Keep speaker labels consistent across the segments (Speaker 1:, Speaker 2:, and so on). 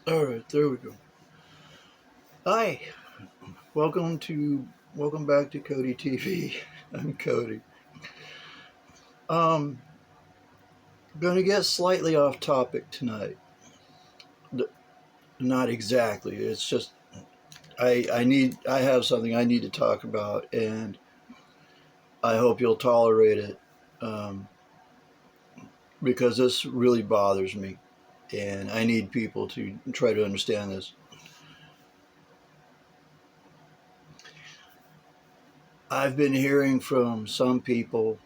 Speaker 1: All right, there we go. Hi, welcome back to codyTV. I'm Cody. Um, Going to get slightly off topic tonight. Not exactly. It's just I have something I need to talk about, and I hope you'll tolerate it um, because this really bothers me, and I need people to try to understand this. I've been hearing from some people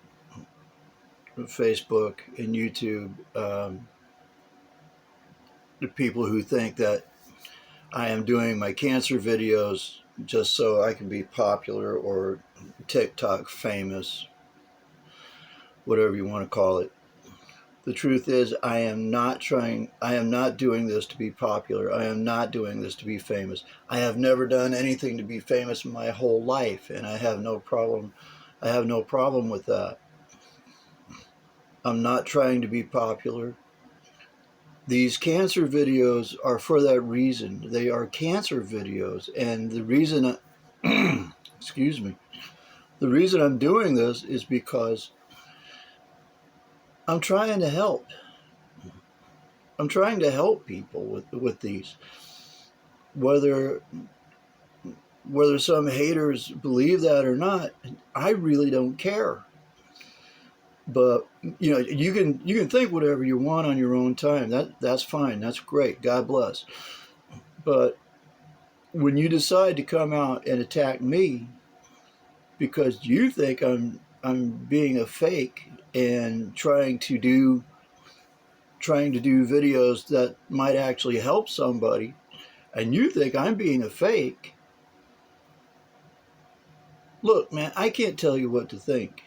Speaker 1: on Facebook and YouTube, the people who think that I am doing my cancer videos just so I can be popular or TikTok famous, whatever you want to call it. The truth is, I am not doing this to be popular. I am not doing this to be famous. I have never done anything to be famous in my whole life, and I have no problem with that. I'm not trying to be popular. These cancer videos are for that reason. They are cancer videos, and the reason excuse me, the reason I'm doing this is because I'm trying to help. I'm trying to help people with these. Whether whether some haters believe that or not, I really don't care. But you can think whatever you want on your own time. That's fine. That's great. God bless. But when you decide to come out and attack me because you think I'm being a fake and trying to do videos that might actually help somebody, and you think I'm being a fake, look, man, I can't tell you what to think.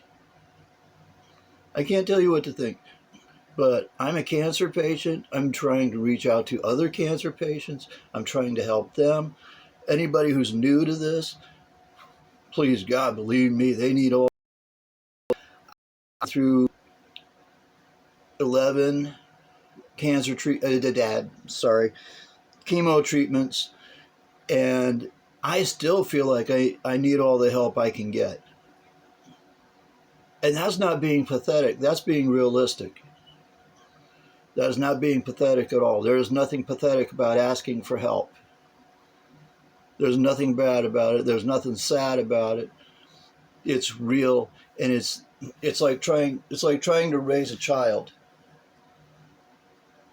Speaker 1: I can't tell you what to think. But I'm a cancer patient. I'm trying to reach out to other cancer patients. I'm trying to help them. Anybody who's new to this, please, God, believe me, they need all through 11 chemo treatments, and I still feel like I need all the help I can get. And that's not being pathetic. That's being realistic. That is not being pathetic at all. There is nothing pathetic about asking for help. There's nothing bad about it. There's nothing sad about it. It's real, and it's like trying to raise a child.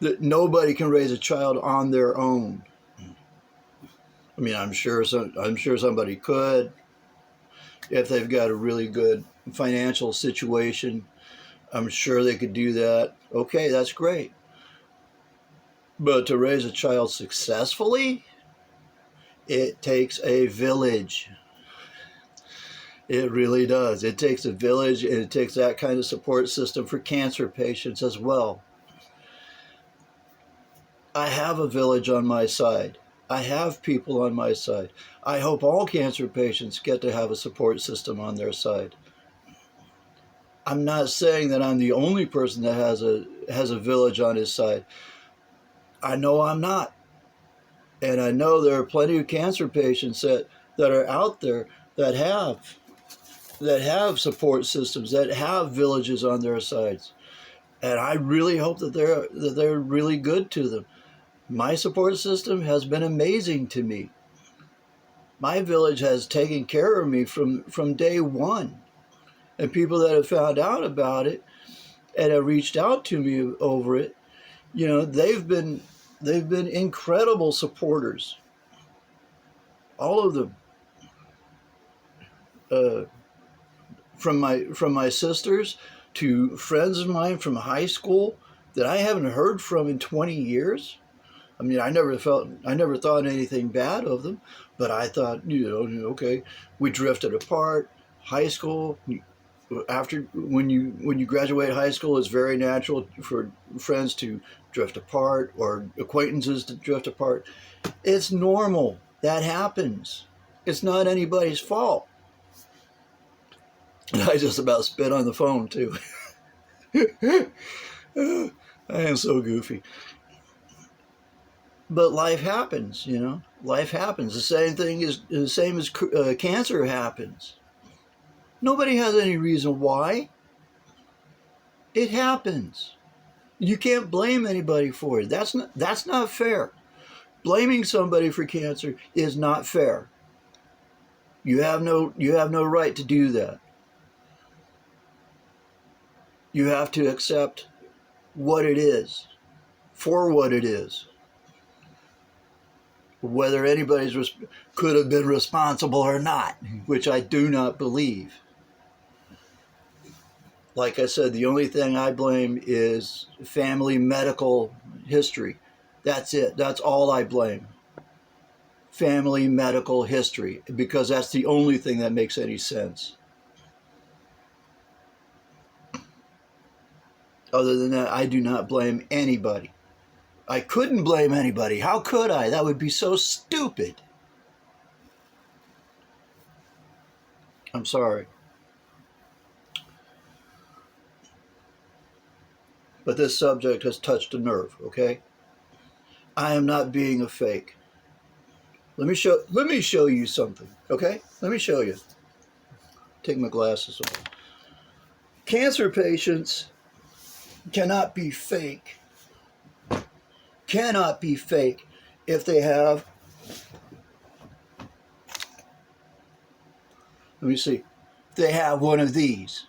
Speaker 1: That nobody can raise a child on their own. I mean, I'm sure somebody could if they've got a really good financial situation. I'm sure they could do that. Okay, that's great. But to raise a child successfully, it takes a village. It really does. It takes a village, and it takes that kind of support system for cancer patients as well. I have a village on my side. I have people on my side. I hope all cancer patients get to have a support system on their side. I'm not saying that I'm the only person that has a village on his side. I know I'm not. And I know there are plenty of cancer patients that are out there that have support systems, that have villages on their sides. And I really hope that they're really good to them. My support system has been amazing to me. My village has taken care of me from day one. And people that have found out about it and have reached out to me over it, they've been incredible supporters. All of them. Uh, from my sisters to friends of mine from high school that I haven't heard from in 20 years. I mean, I never thought anything bad of them, but I thought, okay, we drifted apart. High school, after when you graduate high school, it's very natural for friends to drift apart or acquaintances to drift apart. It's normal. That happens. It's not anybody's fault. And I just about spit on the phone too. I am so goofy. But life happens, you know. Life happens. The same as cancer happens. Nobody has any reason why. It happens. You can't blame anybody for it. That's not fair. Blaming somebody for cancer is not fair. You have no right to do that. You have to accept what it is for what it is. Whether anybody's could have been responsible or not, which I do not believe. Like I said, the only thing I blame is family medical history. That's it. That's all I blame. Family medical history, because that's the only thing that makes any sense. Other than that, I do not blame anybody. I couldn't blame anybody. How could I? That would be so stupid. I'm sorry. But this subject has touched a nerve, okay? I am not being a fake. Let me show you something, okay? Let me show you. Take my glasses off. Cancer patients cannot be fake. Cannot be fake if they have, let me see, they have one of these.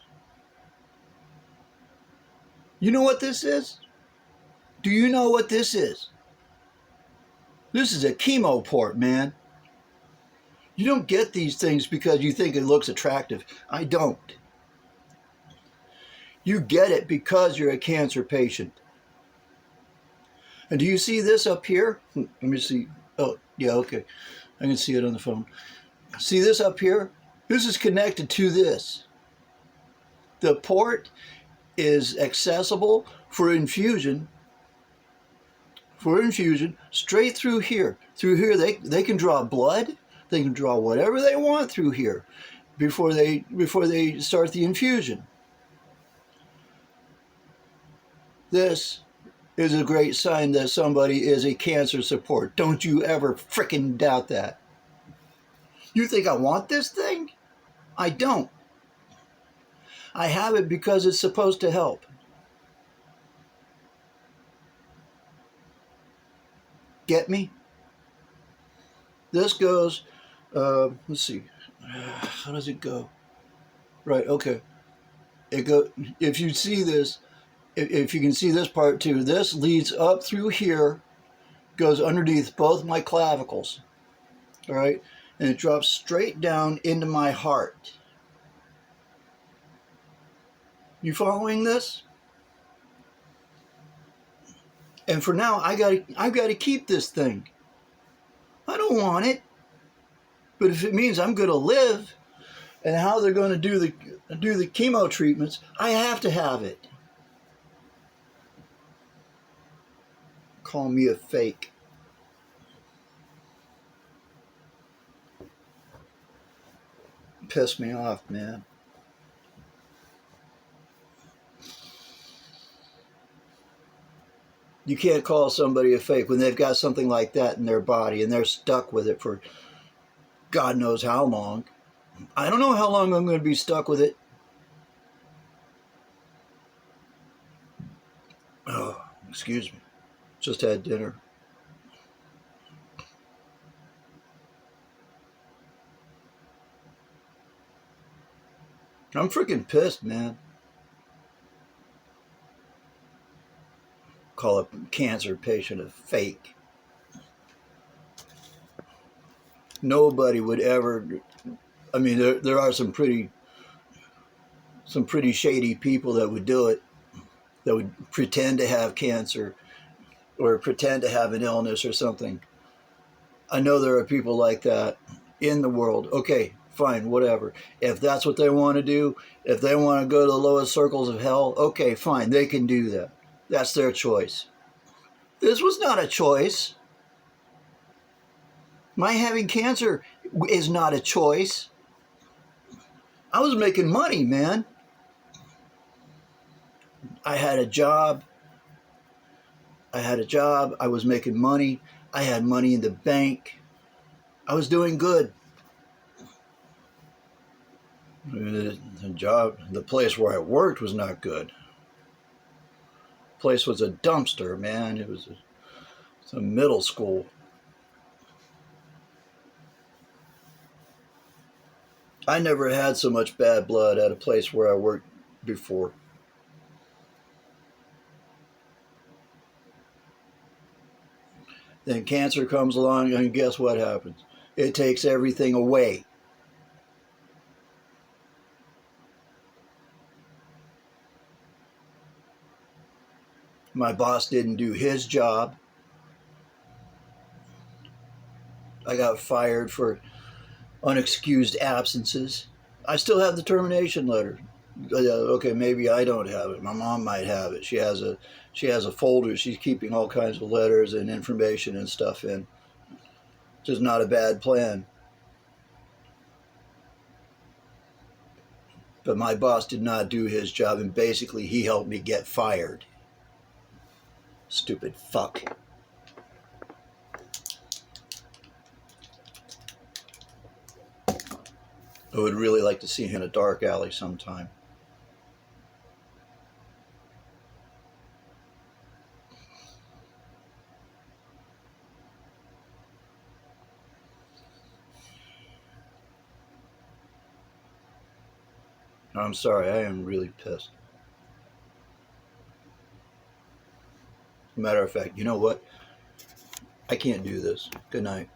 Speaker 1: You know what this is? Do you know what this is? This is a chemo port, man. You don't get these things because you think it looks attractive. I don't. You get it because you're a cancer patient. And do you see this up here? Let me see. Oh, yeah, okay. I can see it on the phone. See this up here? This is connected to this. The port is accessible for infusion straight through here. Through here, they can draw blood. They can draw whatever they want through here before they start the infusion. This is a great sign that somebody is a cancer support. Don't you ever frickin' doubt that. You think I want this thing? I don't. I have it because it's supposed to help. Get me? This goes, let's see, how does it go? Right, okay. If you see this, if you can see this part too, this leads up through here, goes underneath both my clavicles, all right? And it drops straight down into my heart. You following this? And for now, I've got to keep this thing. I don't want it. But if it means I'm going to live, and how they're going to do the chemo treatments, I have to have it. Call me a fake. Piss me off, man. You can't call somebody a fake when they've got something like that in their body and they're stuck with it for God knows how long. I don't know how long I'm going to be stuck with it. Oh, excuse me. Just had dinner. I'm freaking pissed, man. Call a cancer patient a fake. Nobody would ever. I mean, there are some pretty shady people that would do it, that would pretend to have cancer or pretend to have an illness or something. I know there are people like that in the world. Okay, fine, whatever. If that's what they want to do, if they want to go to the lowest circles of hell, okay, fine, they can do that. That's their choice. This was not a choice. My having cancer is not a choice. I was making money, man. I had a job. I was making money. I had money in the bank. I was doing good. The place where I worked was not good. The place was a dumpster, man. It was a middle school. I never had so much bad blood at a place where I worked before. Then cancer comes along, and guess what happens? It takes everything away. My boss didn't do his job. I got fired for unexcused absences. I still have the termination letter. Okay, maybe I don't have it. My mom might have it. She has a folder. She's keeping all kinds of letters and information and stuff in. Just not a bad plan. But my boss did not do his job, and basically he helped me get fired. Stupid fuck. I would really like to see him in a dark alley sometime. I'm sorry, I am really pissed. Matter of fact, you know what? I can't do this. Good night.